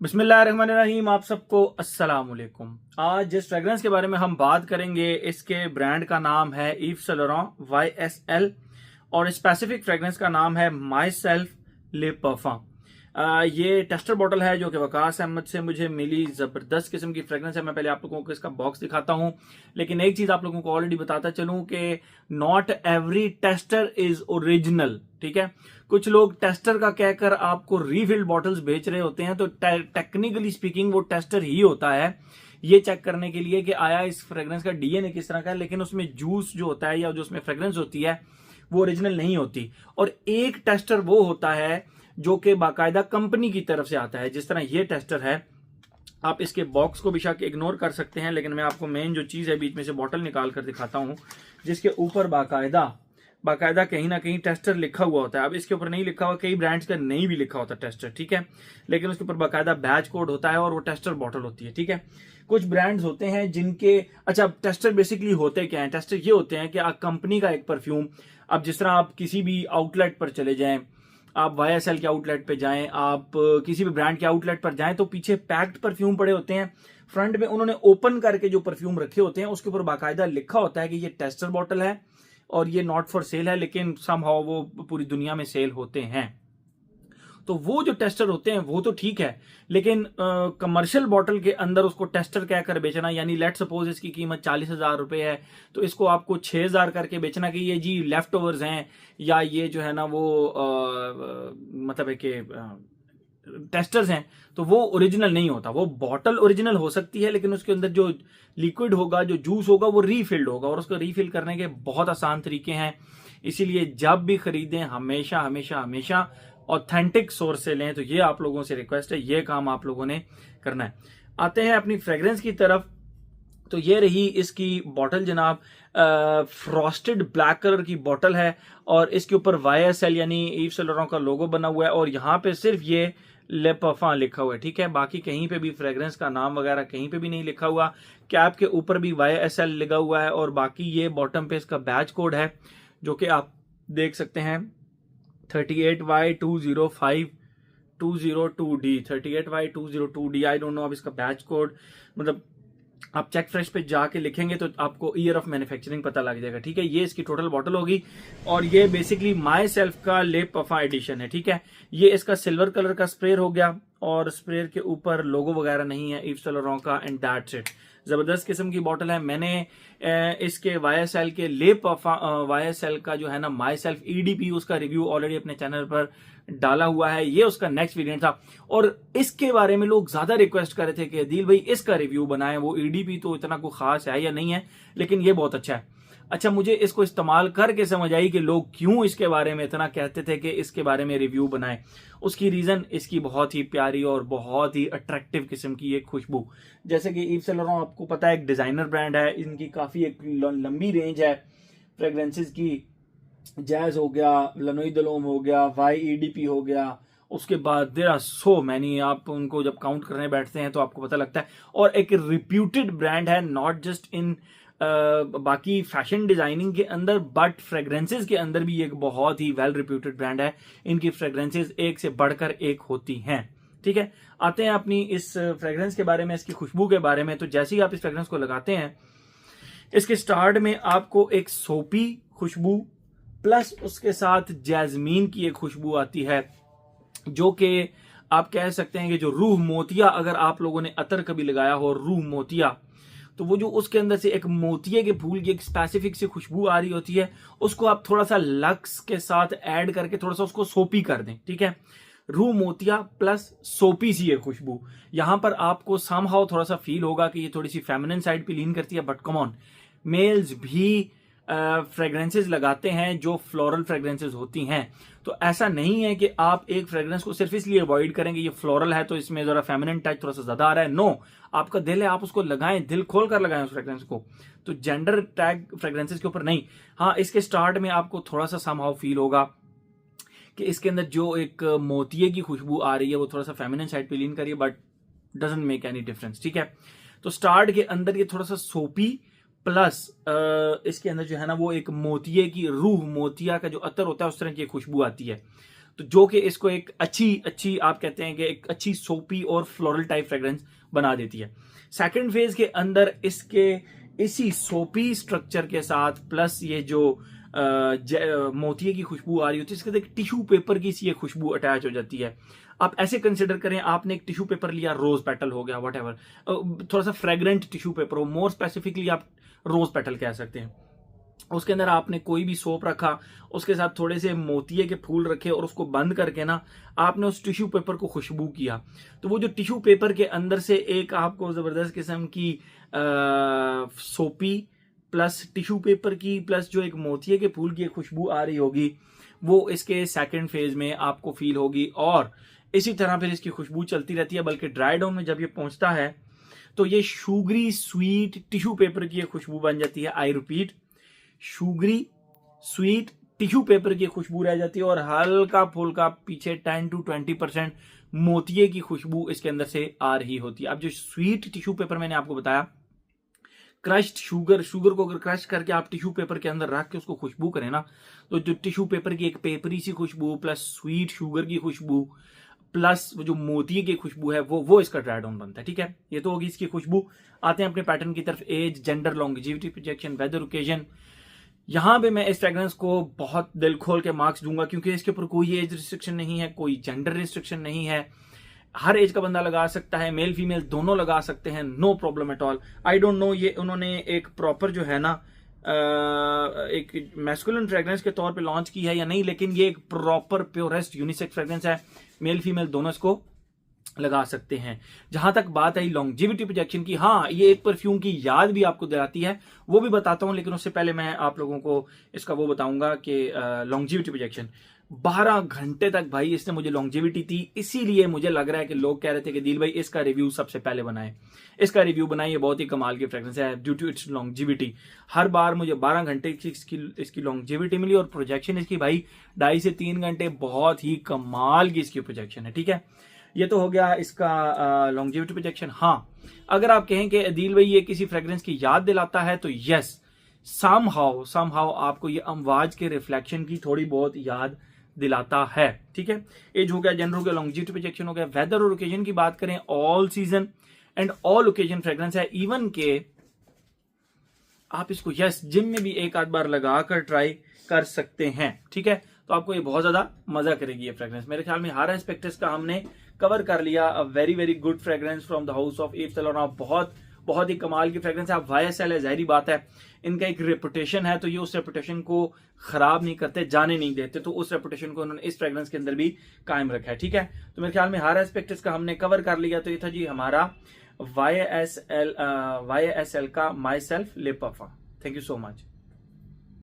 बिस्मिल्लाहिर्रहमानिर्रहीम। आप सबको अस्सलाम वालेकुम। आज जिस फ्रेग्रेंस के बारे में हम बात करेंगे इसके ब्रांड का नाम है ईव सेंट लॉरेंट YSL और स्पेसिफिक फ्रेग्रेंस का नाम है माई सेल्फ ले परफम। ये टेस्टर बॉटल है जो कि वकास अहमद से मुझे मिली। जबरदस्त किस्म की फ्रेग्रेंस है। मैं पहले आप लोगों को इसका बॉक्स दिखाता हूं, लेकिन एक चीज आप लोगों को ऑलरेडी बताता चलूं कि not every tester is original. ठीक है, कुछ लोग टेस्टर का कहकर आपको रीफिल्ड बॉटल्स बेच रहे होते हैं, तो टेक्निकली स्पीकिंग वो टेस्टर ही होता है ये चेक करने के लिए कि आया इस फ्रेग्रेंस का डीएनए किस तरह का है, लेकिन उसमें जूस जो होता है या जो उसमें फ्रेग्रेंस होती है वो ओरिजिनल नहीं होती। और एक टेस्टर वो होता है जो कि बाकायदा कंपनी की तरफ से आता है, जिस तरह ये टेस्टर है। आप इसके बॉक्स को बेशक इग्नोर कर सकते हैं, लेकिन मैं आपको मेन जो चीज है बीच में से बॉटल निकाल कर दिखाता हूं, जिसके ऊपर बाकायदा कहीं ना कहीं टेस्टर लिखा हुआ होता है। अब इसके ऊपर नहीं लिखा हुआ, कई ब्रांड्स का नहीं भी लिखा होता टेस्टर, ठीक है, लेकिन उसके ऊपर बाकायदा बैच कोड होता है और वो टेस्टर बॉटल होती है। ठीक है, कुछ ब्रांड्स होते हैं जिनके टेस्टर बेसिकली होते क्या है? टेस्टर ये होते हैं कि कंपनी का एक परफ्यूम, अब जिस तरह आप किसी भी आउटलेट पर चले जाएं, आप YSL के आउटलेट पे जाएं, आप किसी भी ब्रांड के आउटलेट पर जाएं, तो पीछे पैक्ड परफ्यूम पड़े होते हैं। फ्रंट में उन्होंने ओपन करके जो परफ्यूम रखे होते हैं उसके ऊपर बाकायदा लिखा होता है कि ये टेस्टर बॉटल है और ये नॉट फॉर सेल है, लेकिन समहाउ वो पूरी दुनिया में सेल होते हैं। तो वो जो टेस्टर होते हैं वो तो ठीक है, लेकिन कमर्शियल बॉटल के अंदर उसको टेस्टर कहकर बेचना, यानी लेट सपोज इसकी कीमत 40,000 रुपए है, तो इसको आपको 6,000 करके बेचना कि ये जी लेफ्ट ओवर्स हैं, या ये जो है ना वो मतलब है कि टेस्टर्स हैं, तो वो ओरिजिनल नहीं होता। वो बॉटल ओरिजिनल हो सकती है, लेकिन उसके अंदर जो लिक्विड होगा, जो जूस होगा, वो रीफिल्ड होगा, और उसको रीफिल करने के बहुत आसान तरीके हैं। इसीलिए जब भी खरीदें हमेशा हमेशा हमेशा ऑथेंटिक सोर्स से लें। तो ये आप लोगों से रिक्वेस्ट है, ये काम आप लोगों ने करना है। आते हैं अपनी फ्रेग्रेंस की तरफ। तो ये रही इसकी बॉटल जनाब, फ्रॉस्टेड ब्लैक कलर की बॉटल है और इसके ऊपर YSL यानी ईव सेंट लॉरेंट का लोगो बना हुआ है और यहाँ पे सिर्फ ये ले परफम लिखा हुआ है। ठीक है, बाकी कहीं पे भी फ्रेग्रेंस का नाम वगैरह कहीं पे भी नहीं लिखा हुआ। कैप के ऊपर भी YSL लगा हुआ है और बाकी ये बॉटम पे इसका बैच कोड है जो कि आप देख सकते हैं 38Y205202D 38Y202D। I don't no अब इसका बैच कोड, मतलब आप चेक फ्रेश पे जाके लिखेंगे तो आपको ईयर ऑफ मैन्युफैक्चरिंग पता लग जाएगा। ठीक है, ये इसकी टोटल बॉटल होगी और ये बेसिकली माई सेल्फ का ले परफम एडिशन है। ठीक है, ये इसका सिल्वर कलर का स्प्रे हो गया और स्प्रे के ऊपर लोगो वगैरह नहीं है ईव सेंट लॉरेंट का, एंड दैट्स इट। जबरदस्त किस्म की बॉटल है। मैंने इसके YSL के ले परफम YSL का जो है ना माई सेल्फ EDP, उसका रिव्यू ऑलरेडी अपने चैनल पर डाला हुआ है। ये उसका नेक्स्ट वेरिएंट था और इसके बारे में लोग ज्यादा रिक्वेस्ट कर रहे थे कि दिल भाई इसका रिव्यू बनाएं। वो EDP तो इतना कोई खास है या नहीं है, लेकिन ये बहुत अच्छा है। अच्छा, मुझे इसको इस्तेमाल करके समझ आई कि लोग क्यों इसके बारे में इतना कहते थे कि इसके बारे में रिव्यू बनाएं। उसकी रीजन इसकी बहुत ही प्यारी और बहुत ही अट्रैक्टिव किस्म की एक खुशबू। जैसे कि ईव सेंट लॉरेंट आपको पता है एक डिजाइनर ब्रांड है, इनकी काफी एक लंबी रेंज है फ्रेग्रेंसेस की। जैज हो गया, लनोई दलोम हो गया, YEDP हो गया, उसके बाद देयर आर सो मैनी। आप उनको जब काउंट करने बैठते हैं तो आपको पता लगता है। और एक रिप्यूटेड ब्रांड है, नॉट जस्ट इन बाकी फैशन डिजाइनिंग के अंदर, बट फ्रेग्रेंसेस के अंदर भी एक बहुत ही वेल रिप्यूटेड ब्रांड है। इनकी फ्रेग्रेंसेस एक से बढ़कर एक होती हैं। ठीक है, आते हैं अपनी इस फ्रेग्रेंस के बारे में, इसकी खुशबू के बारे में। तो जैसे ही आप इस फ्रेग्रेंस को लगाते हैं, इसके स्टार्ट में आपको एक सोपी खुशबू प्लस उसके साथ जैस्मीन की एक खुशबू आती है, जो कि आप कह सकते हैं कि जो रूह मोतिया, अगर आप लोगों ने अतर कभी लगाया हो रूह मोतिया, तो वो जो उसके अंदर से एक मोतिये के फूल की एक स्पेसिफिक सी खुशबू आ रही होती है, उसको आप थोड़ा सा लक्स के साथ ऐड करके थोड़ा सा उसको सोपी कर दें। ठीक है, रूह मोतिया प्लस सोपी सी है खुशबू। यहां पर आपको समहाउ थोड़ा सा फील होगा कि ये थोड़ी सी फेमिनिन साइड पे लीन करती है, बट कम ऑन, मेल्स भी फ्रेग्रेंसेस लगाते हैं जो फ्लोरल फ्रेग्रेंसेस होती हैं। तो ऐसा नहीं है कि आप एक फ्रेग्रेंस को सिर्फ इसलिए अवॉइड करेंगे ये फ्लोरल है तो इसमें जरा फेमिनिन टच थोड़ा सा ज्यादा आ रहा है। नो, आपका दिल है, आप उसको लगाएं, दिल खोल कर लगाएं उस फ्रेग्रेंस को। तो जेंडर टैग फ्रेग्रेंसेस के ऊपर नहीं। हाँ, इसके स्टार्ट में आपको थोड़ा सा समहाउ फील होगा कि इसके अंदर जो एक मोतिये की खुशबू आ रही है वो थोड़ा सा फेमिनिन साइड पे लीन करिए, but doesn't make any difference. ठीक है, तो स्टार्ट के अंदर ये थोड़ा सा सोपी प्लस इसके अंदर जो है ना वो एक मोतिये की, रूह मोतिया का जो अतर होता है उस तरह की खुशबू आती है। तो जो कि इसको एक अच्छी आप कहते हैं कि एक अच्छी सोपी और फ्लोरल टाइप फ्रेग्रेंस बना देती है। सेकंड फेज के अंदर इसके इसी सोपी स्ट्रक्चर के साथ प्लस ये जो मोतिये की खुशबू आ रही होती है, इसके साथ टिश्यू पेपर की सी ये खुशबू अटैच हो जाती है। आप ऐसे कंसिडर करें, आपने एक टिश्यू पेपर लिया, रोज पेटल हो गया, व्हाटएवर, थोड़ा सा फ्रेग्रेंट टिश्यू पेपर हो, मोर स्पेसिफिकली आप रोज पेटल कह सकते हैं। उसके अंदर आपने कोई भी सोप रखा, उसके साथ थोड़े से मोतिये के फूल रखे और उसको बंद करके ना आपने उस टिश्यू पेपर को खुशबू किया, तो वो जो टिश्यू पेपर के अंदर से एक आपको जबरदस्त किस्म की सोपी प्लस टिश्यू पेपर की प्लस जो एक मोतिये के फूल की खुशबू आ रही होगी, वो इसके सेकंड फेज में आपको फील होगी। और इसी तरह फिर इसकी खुशबू चलती रहती है, बल्कि ड्राई डाउन में जब ये पहुंचता है तो ये शुगरी स्वीट टिश्यू पेपर की खुशबू बन जाती है। I repeat, sugary sweet tissue paper की खुशबू रह जाती है और हल्का फुल्का पीछे 10 to 20% मोतिये की खुशबू इसके अंदर से आ रही होती है। अब जो स्वीट टिश्यू पेपर मैंने आपको बताया, क्रश्ड शुगर को अगर क्रश करके आप टिश्यू पेपर के अंदर रख के उसको खुशबू करें ना, तो जो टिश्यू पेपर की एक पेपरी सी खुशबू प्लस स्वीट शुगर की खुशबू प्लस जो मोतिये की खुशबू है वो इसका ड्राई डाउन बनता है। ठीक है, ये तो होगी इसकी खुशबू। आते हैं अपने पैटर्न की तरफ। Age, gender, longevity, projection, weather, occasion. यहां पे मैं इस फ्रेग्रेंस को बहुत दिल खोल के मार्क्स दूंगा, क्योंकि इसके ऊपर कोई एज रिस्ट्रिक्शन नहीं है, कोई जेंडर रिस्ट्रिक्शन नहीं है। हर एज का बंदा लगा सकता है, मेल फीमेल दोनों लगा सकते हैं, no problem at all. I don't know ये उन्होंने एक प्रॉपर जो है ना एक मैस्कुलिन फ्रेग्रेंस के तौर पे लॉन्च की है या नहीं, लेकिन ये एक प्रॉपर प्योरेस्ट यूनिसेक्स फ्रेग्रेंस है, मेल फीमेल दोनों इसको लगा सकते हैं। जहां तक बात आई लॉन्गेविटी प्रोजेक्शन की, हाँ ये एक परफ्यूम की याद भी आपको दिलाती है, वो भी बताता हूं, लेकिन उससे पहले मैं आप लोगों को इसका वो बताऊंगा कि लॉन्गेविटी प्रोजेक्शन 12 घंटे तक भाई इसने मुझे लॉन्गेविटी दी। इसीलिए मुझे लग रहा है कि लोग कह रहे थे कि दिल भाई इसका रिव्यू सबसे पहले बनाए, इसका रिव्यू बनाइए, बहुत ही कमाल की फ्रेग्रेंस है ड्यू टू इट्स लॉन्गेविटी। हर बार मुझे 12 घंटे की इसकी लॉन्गेविटी मिली और प्रोजेक्शन इसकी भाई 2.5 से 3 घंटे, बहुत ही कमाल की इसकी प्रोजेक्शन है। ठीक है, ये तो हो गया इसका लॉन्गेविटी प्रोजेक्शन। हाँ, अगर आप कहें कि अदील भाई ये किसी फ्रेग्रेंस की याद दिलाता है, तो यस, समहाउ आपको ये अमवाज के रिफ्लेक्शन की थोड़ी बहुत याद दिलाता है। ठीक है, एज हो गया, जेंडर हो गया, लॉन्गेविटी प्रोजेक्शन हो गया। वेदर और ओकेजन की बात करें, all season and all occasion fragrance है। इवन के आप इसको यस जिम में भी एक आध बार लगाकर ट्राई कर सकते हैं। ठीक है, तो आपको ये बहुत ज्यादा मजा करेगी ये फ्रेग्रेंस। मेरे ख्याल में हर एस्पेक्ट्स का हमने कवर कर लिया। A very very good fragrance from the house of यves सैंट लॉरेंट। बहुत ही कमाल की फ्रेग्रेंस है। आप YSL है, जाहिर बात है इनका एक रेपुटेशन है, तो ये उस रेपुटेशन को खराब नहीं करते, जाने नहीं देते, तो उस रेपुटेशन को उन्होंने इस फ्रेग्रेंस के अंदर भी कायम रखा है। ठीक है, तो मेरे ख्याल में हर एस्पेक्ट्स का हमने कवर कर लिया। तो ये था जी हमारा YSL का my self lip perfume. Thank you so much.